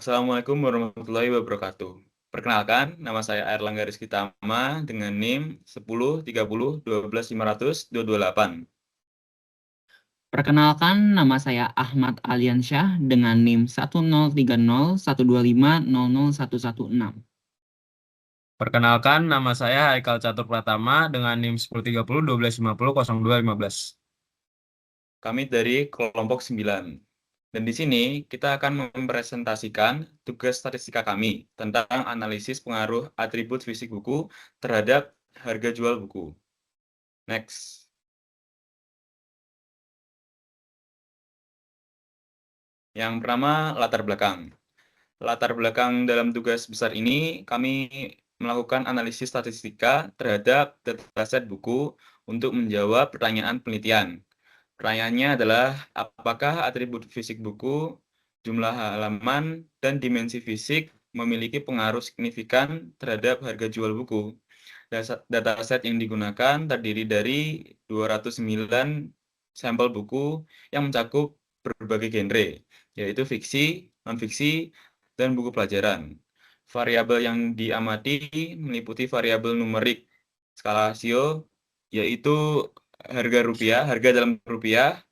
Assalamualaikum warahmatullahi wabarakatuh. Perkenalkan, nama saya Airlangga Rizky Tama dengan NIM 1030121500 228. Perkenalkan, nama saya Ahmad Aliansyah dengan NIM 103012500116. Perkenalkan, nama saya Haikal Catur Pratama dengan NIM 1030 1250 0215. Kami dari kelompok 9. Dan di sini kita akan mempresentasikan tugas statistika kami tentang analisis pengaruh atribut fisik buku terhadap harga jual buku. Next. Yang pertama, latar belakang. Latar belakang dalam tugas besar ini, kami melakukan analisis statistika terhadap dataset buku untuk menjawab pertanyaan penelitian. Pertanyaannya adalah, apakah atribut fisik buku, jumlah halaman, dan dimensi fisik memiliki pengaruh signifikan terhadap harga jual buku? Dataset yang digunakan terdiri dari 209 sampel buku yang mencakup berbagai genre, yaitu fiksi, non-fiksi, dan buku pelajaran. Variabel yang diamati meliputi variabel numerik skala rasio, yaitu harga dalam rupiah,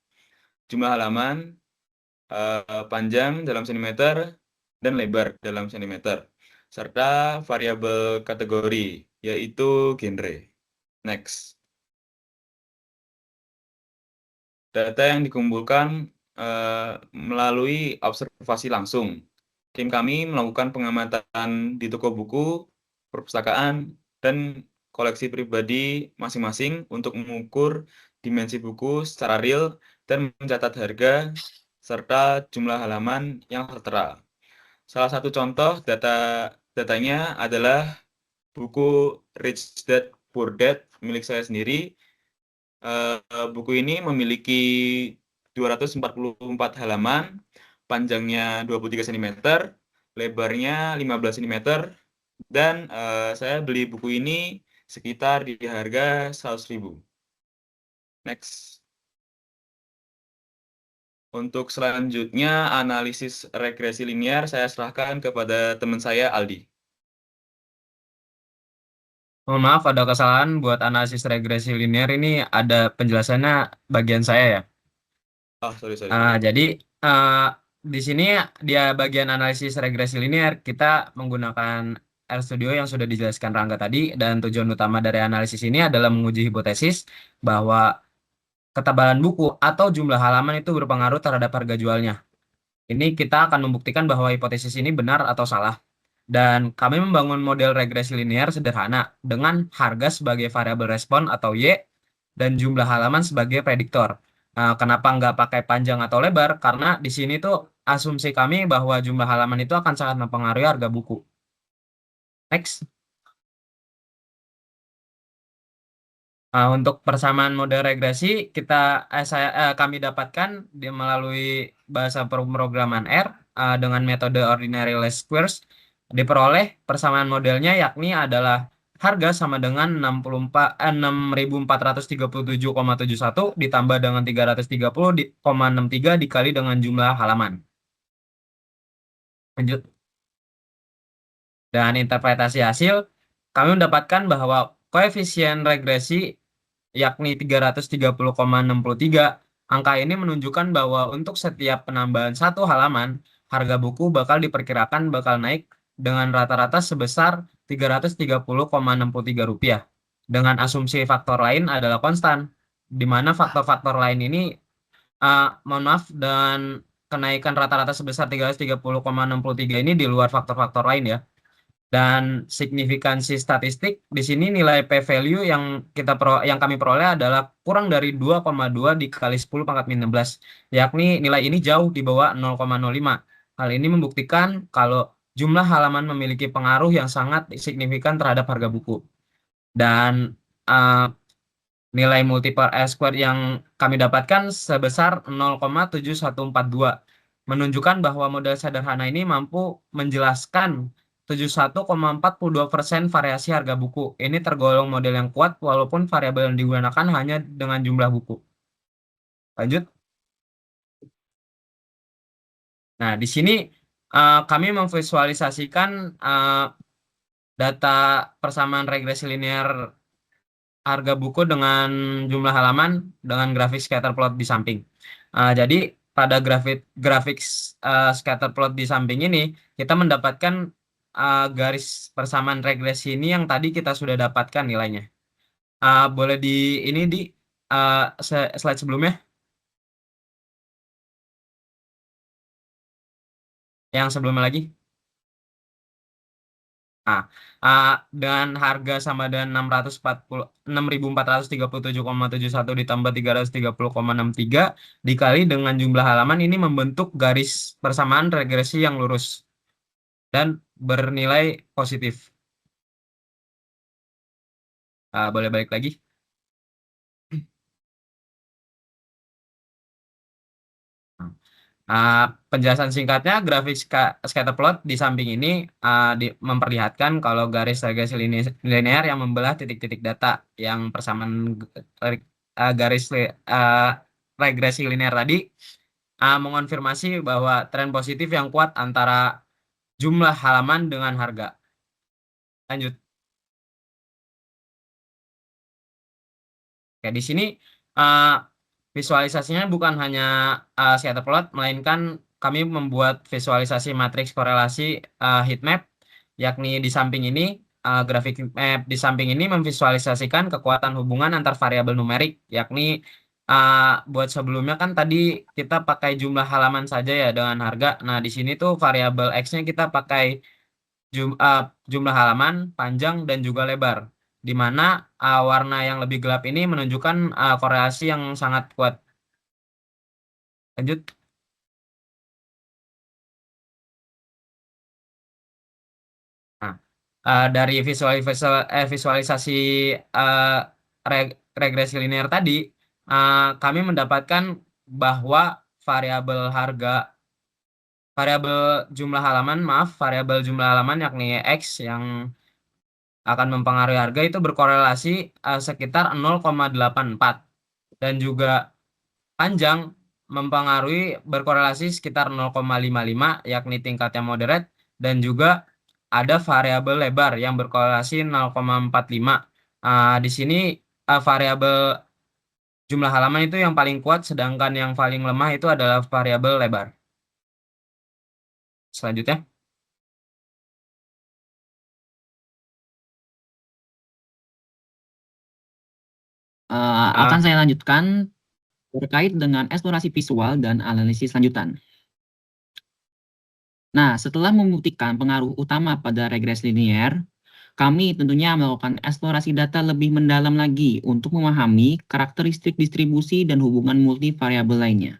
jumlah halaman, panjang dalam sentimeter, dan lebar dalam sentimeter, serta variabel kategori, yaitu genre. Next. Data yang dikumpulkan melalui observasi langsung. Tim kami melakukan pengamatan di toko buku, perpustakaan, dan koleksi pribadi masing-masing untuk mengukur dimensi buku secara real dan mencatat harga serta jumlah halaman yang tertera. Salah satu contoh datanya adalah buku Rich Dad Poor Dad milik saya sendiri. Buku ini memiliki 244 halaman, panjangnya 23 cm, lebarnya 15 cm, dan saya beli buku ini sekitar di harga 100.000. Next. Untuk selanjutnya, analisis regresi linear saya serahkan kepada teman saya, Aldi. Mohon maaf, ada kesalahan buat analisis regresi linear ini ada penjelasannya bagian saya ya. Sorry. Jadi di sini dia bagian analisis regresi linear kita menggunakan RStudio yang sudah dijelaskan Rangga tadi, dan tujuan utama dari analisis ini adalah menguji hipotesis bahwa ketebalan buku atau jumlah halaman itu berpengaruh terhadap harga jualnya. Ini kita akan membuktikan bahwa hipotesis ini benar atau salah. Dan kami membangun model regresi linear sederhana dengan harga sebagai variabel respon atau Y dan jumlah halaman sebagai prediktor. Kenapa nggak pakai panjang atau lebar? Karena di sini tuh asumsi kami bahwa jumlah halaman itu akan sangat mempengaruhi harga buku. Next. Untuk persamaan model regresi kami dapatkan melalui bahasa pemrograman R dengan metode ordinary least squares. Diperoleh persamaan modelnya yakni adalah harga sama dengan 6.437,71 ditambah dengan 330,63 dikali dengan jumlah halaman. Lanjut. Dan interpretasi hasil, kami mendapatkan bahwa koefisien regresi yakni 330,63. Angka ini menunjukkan bahwa untuk setiap penambahan satu halaman, harga buku bakal diperkirakan bakal naik dengan rata-rata sebesar Rp330,63. Dengan asumsi faktor lain adalah konstan, di mana faktor-faktor lain ini, mohon maaf, dan kenaikan rata-rata sebesar 330,63 ini di luar faktor-faktor lain ya. Dan signifikansi statistik di sini nilai p-value yang kami peroleh adalah kurang dari 2,2 dikali 10 pangkat min 16, yakni nilai ini jauh di bawah 0,05. Hal ini membuktikan kalau jumlah halaman memiliki pengaruh yang sangat signifikan terhadap harga buku. Dan nilai multiple R-squared yang kami dapatkan sebesar 0,7142, menunjukkan bahwa model sederhana ini mampu menjelaskan 71,42% variasi harga buku. Ini tergolong model yang kuat walaupun variabel yang digunakan hanya dengan jumlah buku. Lanjut. Nah, di sini kami memvisualisasikan data persamaan regresi linear harga buku dengan jumlah halaman dengan grafik scatter plot di samping. Jadi pada grafik scatter plot di samping ini kita mendapatkan garis persamaan regresi ini yang tadi kita sudah dapatkan nilainya. Boleh di ini di slide sebelumnya, yang sebelumnya lagi. Nah, dengan harga sama dengan 6.437,71 ditambah 330,63 dikali dengan jumlah halaman ini membentuk garis persamaan regresi yang lurus dan bernilai positif. Boleh balik lagi. Penjelasan singkatnya, grafik scatter plot di samping ini memperlihatkan kalau garis regresi linear yang membelah titik-titik data yang persamaan garis regresi linear tadi mengonfirmasi bahwa tren positif yang kuat antara jumlah halaman dengan harga. Lanjut. Oke, di sini uh, visualisasinya bukan hanya scatter plot, melainkan kami membuat visualisasi matriks korelasi heat map, yakni di samping ini grafik map di samping ini memvisualisasikan kekuatan hubungan antar variabel numerik, yakni buat sebelumnya kan tadi kita pakai jumlah halaman saja ya dengan harga. Nah, di sini tuh variabel X-nya kita pakai jumlah halaman, panjang, dan juga lebar. Di mana warna yang lebih gelap ini menunjukkan korelasi yang sangat kuat. Lanjut. Nah, dari visualisasi uh, regresi linear tadi, kami mendapatkan bahwa variabel harga, variabel jumlah halaman yakni X yang akan mempengaruhi harga itu berkorelasi sekitar 0,84 dan juga panjang berkorelasi sekitar 0,55 yakni tingkatnya moderate dan juga ada variabel lebar yang berkorelasi 0,45. Di sini variabel jumlah halaman itu yang paling kuat sedangkan yang paling lemah itu adalah variabel lebar. Selanjutnya. Akan saya lanjutkan terkait dengan eksplorasi visual dan analisis lanjutan. Nah, setelah membuktikan pengaruh utama pada regresi linear, kami tentunya melakukan eksplorasi data lebih mendalam lagi untuk memahami karakteristik distribusi dan hubungan multivariabel lainnya.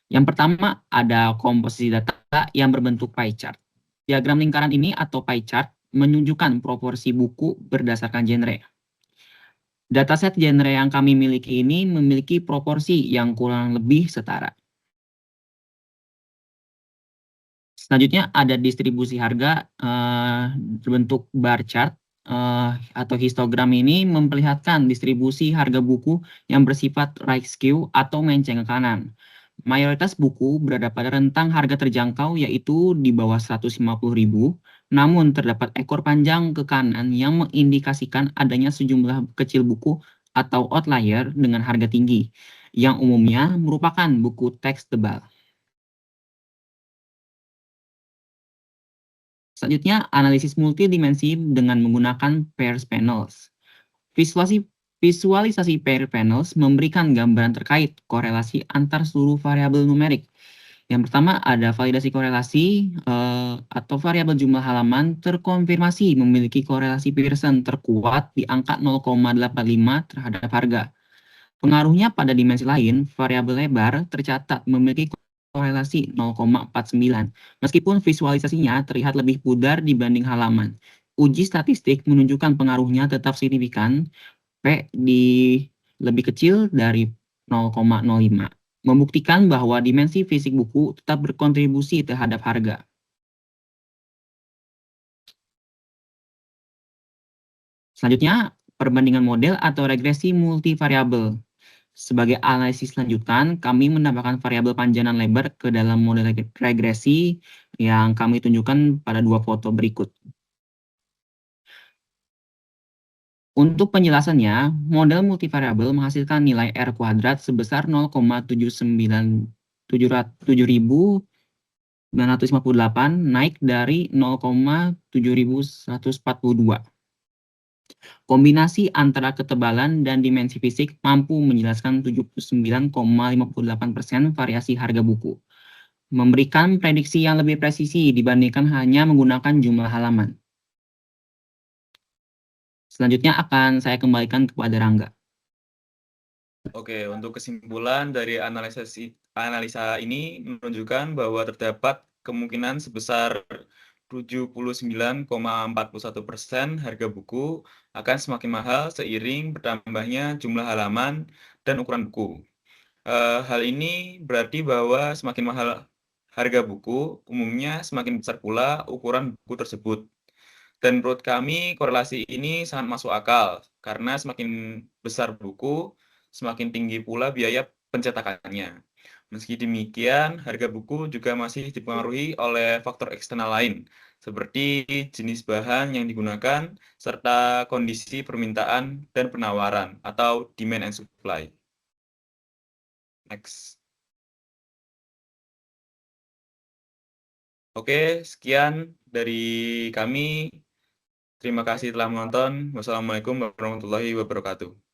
Yang pertama, ada komposisi data yang berbentuk pie chart. Diagram lingkaran ini atau pie chart menunjukkan proporsi buku berdasarkan genre. Dataset genre yang kami miliki ini memiliki proporsi yang kurang lebih setara. Selanjutnya ada distribusi harga berbentuk bar chart atau histogram ini memperlihatkan distribusi harga buku yang bersifat right skew atau menceng ke kanan. Mayoritas buku berada pada rentang harga terjangkau yaitu di bawah 150.000, namun terdapat ekor panjang ke kanan yang mengindikasikan adanya sejumlah kecil buku atau outlier dengan harga tinggi, yang umumnya merupakan buku teks tebal. Selanjutnya, analisis multidimensi dengan menggunakan pairs panels. Visualisasi pair panels memberikan gambaran terkait korelasi antar seluruh variabel numerik. Yang pertama ada validasi korelasi atau variabel jumlah halaman terkonfirmasi memiliki korelasi Pearson terkuat di angka 0,85 terhadap harga. Pengaruhnya pada dimensi lain, variabel lebar tercatat memiliki korelasi 0,49, meskipun visualisasinya terlihat lebih pudar dibanding halaman. Uji statistik menunjukkan pengaruhnya tetap signifikan, P lebih kecil dari 0,05, membuktikan bahwa dimensi fisik buku tetap berkontribusi terhadap harga. Selanjutnya, perbandingan model atau regresi multivariabel. Sebagai analisis lanjutan, kami menambahkan variabel panjang dan lebar ke dalam model regresi yang kami tunjukkan pada 2 foto berikut. Untuk penjelasannya, model multivariabel menghasilkan nilai R kuadrat sebesar 0,797.958 naik dari 0,7142. Kombinasi antara ketebalan dan dimensi fisik mampu menjelaskan 79,58% variasi harga buku, memberikan prediksi yang lebih presisi dibandingkan hanya menggunakan jumlah halaman. Selanjutnya akan saya kembalikan kepada Rangga. Oke, untuk kesimpulan dari analisa ini menunjukkan bahwa terdapat kemungkinan sebesar 79,41% harga buku akan semakin mahal seiring bertambahnya jumlah halaman dan ukuran buku. Hal ini berarti bahwa semakin mahal harga buku, umumnya semakin besar pula ukuran buku tersebut. Dan menurut kami korelasi ini sangat masuk akal, karena semakin besar buku, semakin tinggi pula biaya pencetakannya. Meski demikian, harga buku juga masih dipengaruhi oleh faktor eksternal lain, seperti jenis bahan yang digunakan, serta kondisi permintaan dan penawaran, atau demand and supply. Next. Oke, sekian dari kami. Terima kasih telah menonton. Wassalamualaikum warahmatullahi wabarakatuh.